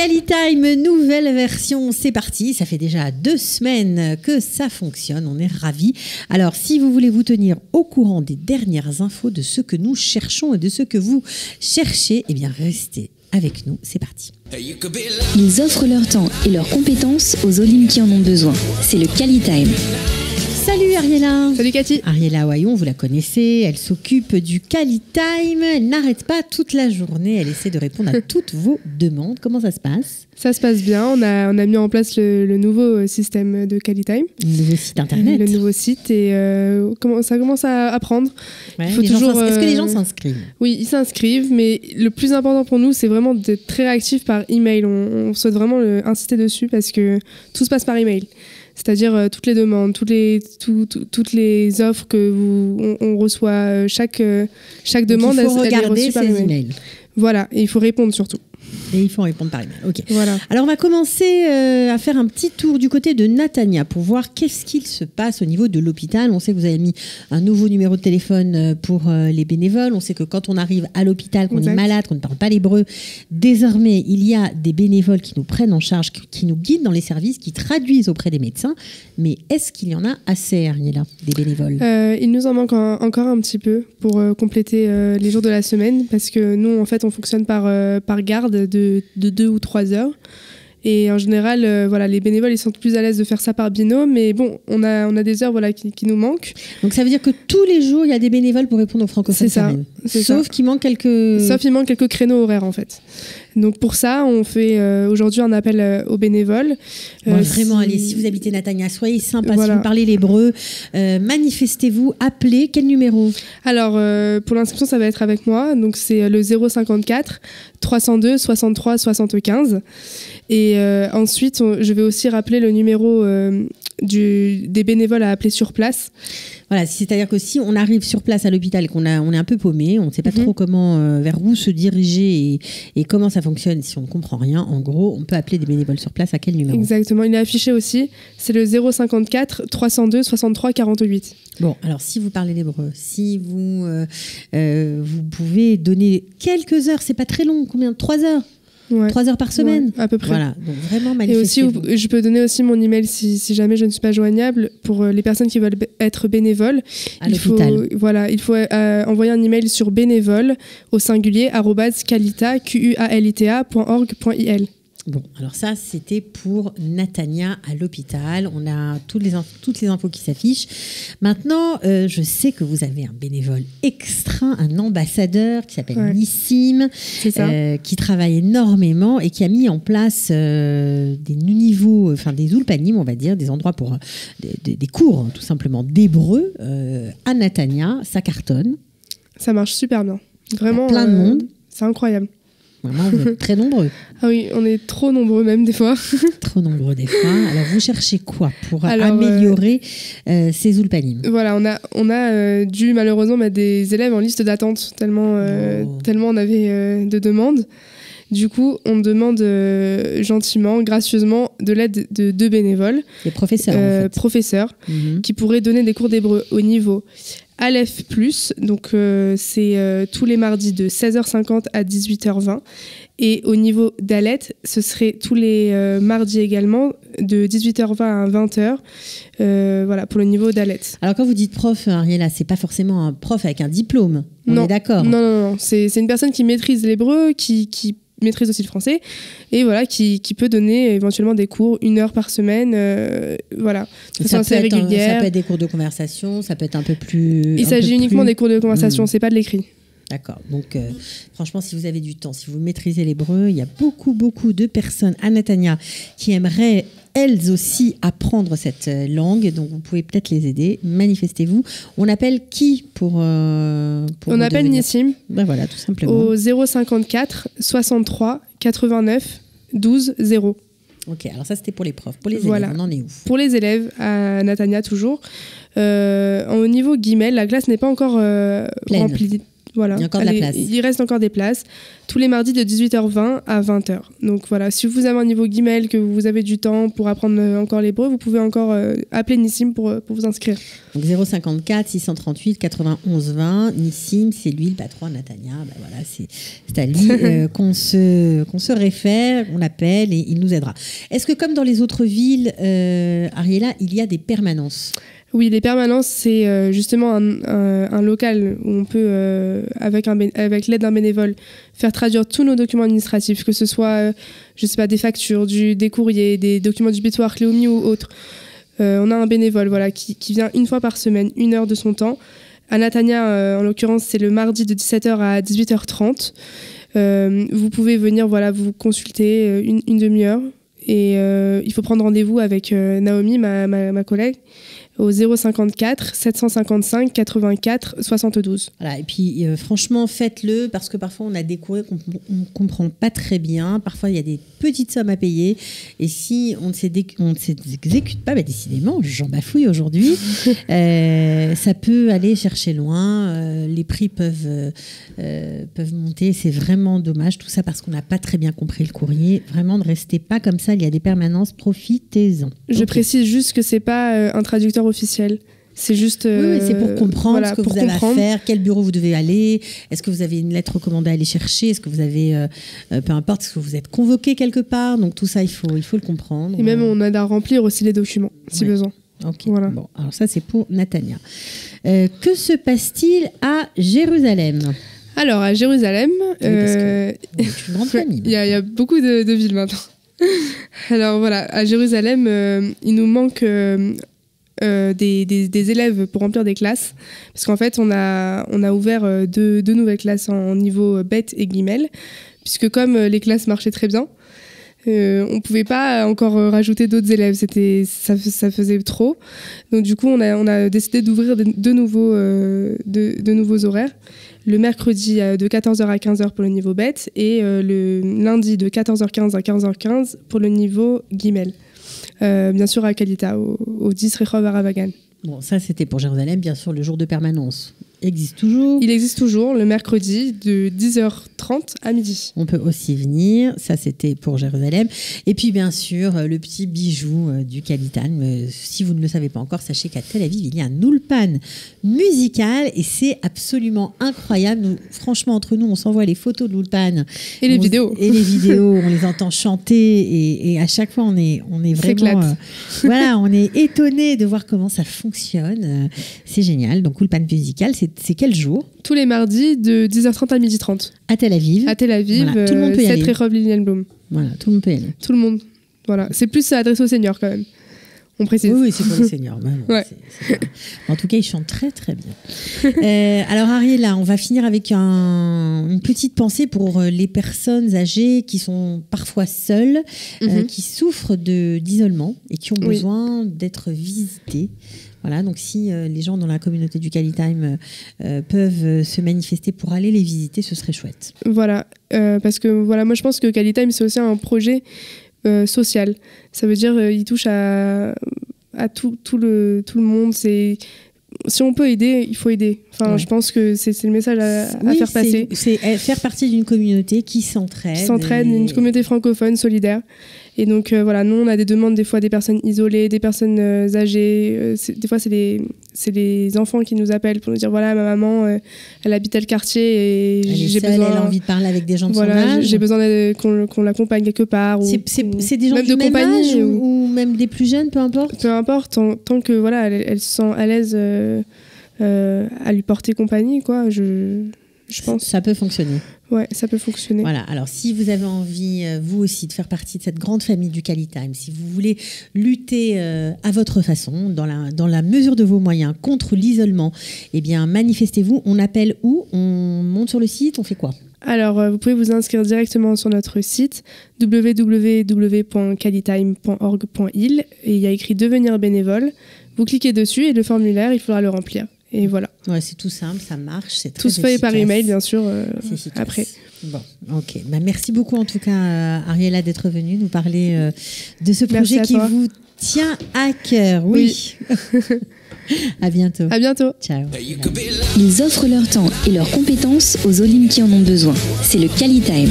Calitime, nouvelle version, c'est parti. Ça fait déjà 2 semaines que ça fonctionne, on est ravis. Alors, si vous voulez vous tenir au courant des dernières infos de ce que nous cherchons et de ce que vous cherchez, eh bien, restez avec nous, c'est parti. Ils offrent leur temps et leurs compétences aux Olim qui en ont besoin. C'est le Calitime. Salut Ariella. Salut Cathy. Ariella Wayon, vous la connaissez, elle s'occupe du Calitime, elle n'arrête pas toute la journée, elle essaie de répondre à toutes vos demandes. Comment ça se passe ? Ça se passe bien, on a mis en place le nouveau système de Calitime. Le nouveau site internet. Le nouveau site et ça commence à prendre. Ouais, Il faut toujours, est-ce que les gens s'inscrivent ? Oui, ils s'inscrivent, mais le plus important pour nous, c'est vraiment d'être très réactif par email. On souhaite vraiment insister dessus parce que tout se passe par email. C'est-à-dire toutes les demandes, toutes les offres que on reçoit, chaque demande, il faut regarder elle est reçue par email. Voilà, et il faut répondre surtout. Et il faut répondre par email. Ok. Voilà. Alors on va commencer à faire un petit tour du côté de Natania pour voir qu'est-ce qu'il se passe au niveau de l'hôpital. On sait que vous avez mis un nouveau numéro de téléphone pour les bénévoles. On sait que quand on arrive à l'hôpital, qu'on est malade, qu'on ne parle pas l'hébreu, désormais il y a des bénévoles qui nous prennent en charge, qui nous guident dans les services, qui traduisent auprès des médecins. Mais est-ce qu'il y en a assez, Ariella, des bénévoles ? Il nous en manque encore un petit peu pour compléter les jours de la semaine parce que nous en fait on fonctionne par garde de 2 ou 3 heures. Et en général, les bénévoles, ils sont plus à l'aise de faire ça par binôme. Mais bon, on a des heures qui nous manquent. Donc ça veut dire que tous les jours, il y a des bénévoles pour répondre aux francophones. C'est ça. Sauf qu'il manque quelques créneaux horaires, en fait. Donc pour ça, on fait aujourd'hui un appel aux bénévoles. Vraiment, allez, si vous habitez Natania, soyez sympa. Si vous parlez l'hébreu, manifestez-vous, appelez. Quel numéro ? Alors, pour l'inscription, ça va être avec moi. Donc c'est le 054 302 63 75. Et ensuite, je vais aussi rappeler le numéro des bénévoles à appeler sur place. Voilà, c'est-à-dire que si on arrive sur place à l'hôpital et on est un peu paumé, on ne sait pas trop vers où se diriger et comment ça fonctionne, si on ne comprend rien, en gros, on peut appeler des bénévoles sur place à quel numéro ? Exactement, il est affiché aussi, c'est le 054 302 63 48. Bon, alors si vous parlez l'hébreu, si vous pouvez donner quelques heures, c'est pas très long, combien ? 3 heures ? Ouais. 3 heures par semaine, à peu près. Voilà, donc vraiment manifestez. Et aussi, je peux donner aussi mon email si jamais je ne suis pas joignable pour les personnes qui veulent être bénévoles. À l'hôpital. Il faut envoyer un email sur bénévole au singulier @qualita.org.il. Bon, alors ça, c'était pour Natania à l'hôpital. On a toutes les infos qui s'affichent. Maintenant, je sais que vous avez un bénévole extra, un ambassadeur qui s'appelle Nissim, qui travaille énormément et qui a mis en place des niveaux, des ulpanim, on va dire, des endroits pour des cours, tout simplement, d'hébreu à Natania. Ça cartonne. Ça marche super bien. Vraiment. Plein de monde. C'est incroyable. Vraiment, vous êtes très nombreux. Ah oui, on est trop nombreux même des fois. Trop nombreux des fois. Alors, vous cherchez quoi pour améliorer ces ulpanim ? Voilà, on a dû malheureusement mettre des élèves en liste d'attente tellement on avait de demandes. Du coup, on demande gentiment, gracieusement, de l'aide de 2 bénévoles. Des professeurs, en fait. Professeurs, qui pourraient donner des cours d'hébreu au niveau Aleph+, donc c'est tous les mardis de 16h50 à 18h20. Et au niveau d'Alet, ce serait tous les mardis également, de 18h20 à 20h, pour le niveau d'Alet. Alors quand vous dites prof, Ariella, c'est pas forcément un prof avec un diplôme, on est d'accord ? Non, c'est une personne qui maîtrise l'hébreu, qui maîtrise aussi le français, et qui peut donner éventuellement des cours 1 heure par semaine, de façon assez régulière. Ça peut être des cours de conversation, ça peut être un peu plus... Il s'agit uniquement des cours de conversation, c'est pas de l'écrit. D'accord, donc franchement, si vous avez du temps, si vous maîtrisez l'hébreu, il y a beaucoup de personnes à Natania qui aimeraient elles aussi apprendre cette langue, donc vous pouvez peut-être les aider. Manifestez-vous. On appelle qui pour on appelle Nissim. Ben voilà, tout simplement. Au 054 63 89 12 0. Ok, alors ça c'était pour les profs. Pour les élèves, on en est où ? Pour les élèves, à Natania toujours. Au niveau guillemets, la classe n'est pas encore remplie. Voilà. Il y a encore de la place. Il reste encore des places. Tous les mardis de 18h20 à 20h. Donc voilà, si vous avez un niveau Guimel, que vous avez du temps pour apprendre encore l'hébreu, vous pouvez encore appeler Nissim pour vous inscrire. Donc 054 638 91 20. Nissim, c'est lui le patron, Natania. Voilà, c'est à lui qu'on se réfère, on appelle et il nous aidera. Est-ce que comme dans les autres villes, Ariella, il y a des permanences ? Oui, les permanences, c'est justement un local où on peut, avec l'aide d'un bénévole, faire traduire tous nos documents administratifs, que ce soit, je sais pas, des factures, des courriers, des documents du Bitoire Léomi ou autres. On a un bénévole, voilà, qui vient une fois par semaine, 1 heure de son temps. À Natania, en l'occurrence, c'est le mardi de 17h à 18h30. Vous pouvez venir, voilà, vous consulter une demi-heure. Et il faut prendre rendez-vous avec Naomi, ma collègue, au 054 755 84 72. Voilà, et puis franchement, faites-le parce que parfois on a des courriers qu'on ne comprend pas très bien. Parfois, il y a des petites sommes à payer. Et si on ne s'exécute pas, décidément, j'en bafouille aujourd'hui, ça peut aller chercher loin. Les prix peuvent monter. C'est vraiment dommage. Tout ça parce qu'on n'a pas très bien compris le courrier. Vraiment, ne restez pas comme ça. Il y a des permanences. Profitez-en. Je précise juste que ce n'est pas un traducteur officiel. C'est juste... oui, c'est pour comprendre ce que vous avez à faire, quel bureau vous devez aller, est-ce que vous avez une lettre recommandée à aller chercher, est-ce que vous avez, peu importe, est-ce que vous êtes convoqué quelque part, donc tout ça, il faut le comprendre. Et même, on a à remplir aussi les documents, si besoin. Ok, voilà. Bon, alors ça, c'est pour Natania. Que se passe-t-il à Jérusalem ? Alors, à Jérusalem... Oui, parce que c'est une grande famille. Il y a beaucoup de villes maintenant. Alors voilà, à Jérusalem, il nous manque des élèves pour remplir des classes. Parce qu'en fait, on a ouvert deux nouvelles classes en niveau bête et guimel. Puisque comme les classes marchaient très bien, on ne pouvait pas encore rajouter d'autres élèves. Ça faisait trop. Donc du coup, on a décidé d'ouvrir de nouveaux horaires. Le mercredi de 14h à 15h pour le niveau bête et le lundi de 14h15 à 15h15 pour le niveau guimel. Bien sûr à Kalita, au 10 Rehov à Ravagan. Bon, ça c'était pour Jérusalem, bien sûr, le jour de permanence existe toujours. Il existe toujours le mercredi de 10h30 à midi. On peut aussi venir, ça c'était pour Jérusalem. Et puis bien sûr, le petit bijou du Kalitan. Si vous ne le savez pas encore, sachez qu'à Tel Aviv, il y a un ulpan musical et c'est absolument incroyable. Nous, franchement, entre nous, on s'envoie les photos de l'ulpan. Et les vidéos. Et les vidéos, on les entend chanter et à chaque fois, on est vraiment... voilà, on est étonnés de voir comment ça fonctionne. C'est génial. Donc, ulpan musical, c'est quel jour ? Tous les mardis de 10h30 à 12h30. À Tel Aviv. À Tel Aviv, voilà, tout le monde peut y aller. 7 Rehov Lilienblum. Voilà, tout le monde peut y aller. Tout le monde. Voilà. C'est plus adressé aux seniors quand même. On précise. Oui, c'est pour les seniors. Bon, ouais. En tout cas, ils chantent très très bien. Alors Ariella, on va finir avec une petite pensée pour les personnes âgées qui sont parfois seules, qui souffrent d'isolement et qui ont besoin d'être visitées. Voilà, donc si les gens dans la communauté du Kalitime peuvent se manifester pour aller les visiter, ce serait chouette. Voilà, parce que voilà, moi je pense que Kalitime c'est aussi un projet social. Ça veut dire il touche à tout le monde. Si on peut aider, il faut aider. Enfin, je pense que c'est le message à faire passer. C'est faire partie d'une communauté qui s'entraide. Une communauté francophone, solidaire. Et donc, voilà, nous, on a des demandes, des fois, des personnes isolées, des personnes âgées. Des fois, c'est les enfants qui nous appellent pour nous dire, voilà, ma maman, elle habite tel quartier et j'ai besoin... Elle a envie de parler avec des gens de son âge. J'ai besoin qu'on l'accompagne quelque part. C'est des gens du même âge ou même des plus jeunes, peu importe. Peu importe, tant que, voilà, elle se sent à l'aise à lui porter compagnie, quoi, je pense. Ça peut fonctionner. Ouais, ça peut fonctionner. Voilà, alors si vous avez envie, vous aussi, de faire partie de cette grande famille du Kalitime, si vous voulez lutter à votre façon, dans la mesure de vos moyens, contre l'isolement, eh bien, manifestez-vous. On appelle où ? On monte sur le site ? On fait quoi ? Alors, vous pouvez vous inscrire directement sur notre site www.kalitime.org.il et il y a écrit « Devenir bénévole ». Vous cliquez dessus et le formulaire, il faudra le remplir. Et voilà. Ouais, c'est tout simple, ça marche, c'est très tout se fait par email, bien sûr, après. Bon, ok. Bah, merci beaucoup en tout cas, Ariella, d'être venue nous parler de ce projet qui vous tient à cœur. Oui. À bientôt. À bientôt. Ciao. Ils offrent leur temps et leurs compétences aux Olim qui en ont besoin. C'est le QualiTime.